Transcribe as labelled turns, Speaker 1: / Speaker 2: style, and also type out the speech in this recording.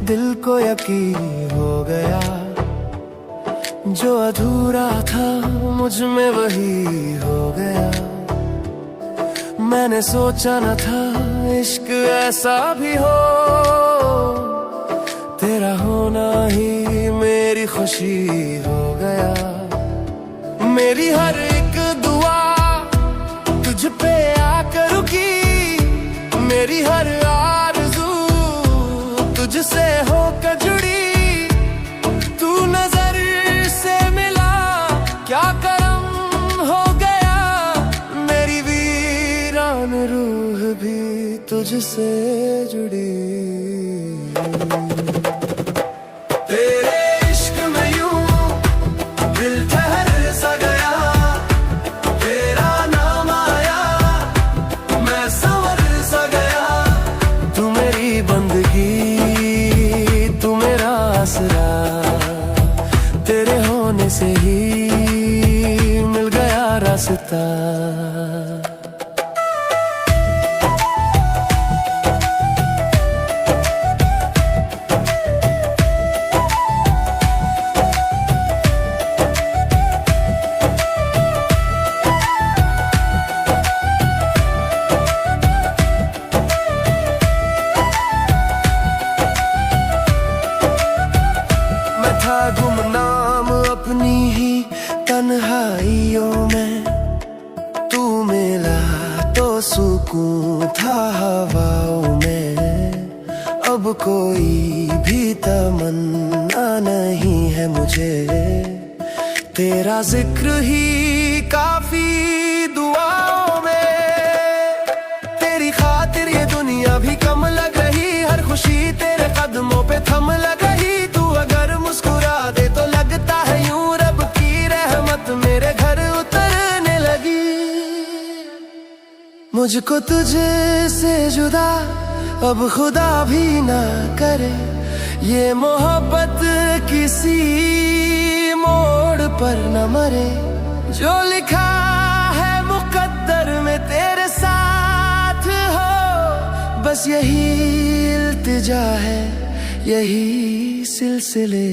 Speaker 1: दिल को यकीन हो गया, जो अधूरा था मुझ में वही हो गया। मैंने सोचा न था इश्क ऐसा भी हो, तेरा होना ही मेरी खुशी हो गया। मेरी हर एक दुआ तुझ पे आकर रुकी, मेरी हर आरज़ू तुझसे होकर जुड़ी। तू नजर से मिला, क्या करम हो गया, मेरी वीरान रूह भी तुझसे जुड़ी। तेरे इश्क में यूं दिल ठहर सा गया, तेरा नाम आया मैं संवर सा गया। तू मेरी बंदगी, तू मेरा आसरा, तेरे होने से ही मिल गया रास्ता। गुमनाम अपनी ही तन्हाइयों में, तू मिला तो सुकून था हवाओं में। अब कोई भी तमन्ना नहीं है मुझे, तेरा जिक्र ही काफी दुआओं में। तेरी खातिर ये दुनिया भी कम लग रही, हर खुशी तेरे कदमों पे थम लग रही। तू अगर मुस्कुरा दे तो लगता है यूं रब की रहमत मेरे घर उतरने लगी। मुझको तुझसे जुदा अब खुदा भी ना करे, ये मोहब्बत किसी मोड़ पर न मरे। जो लिखा है मुकद्दर में तेरे साथ हो, बस यही इल्तिजा है यही सिलसिले।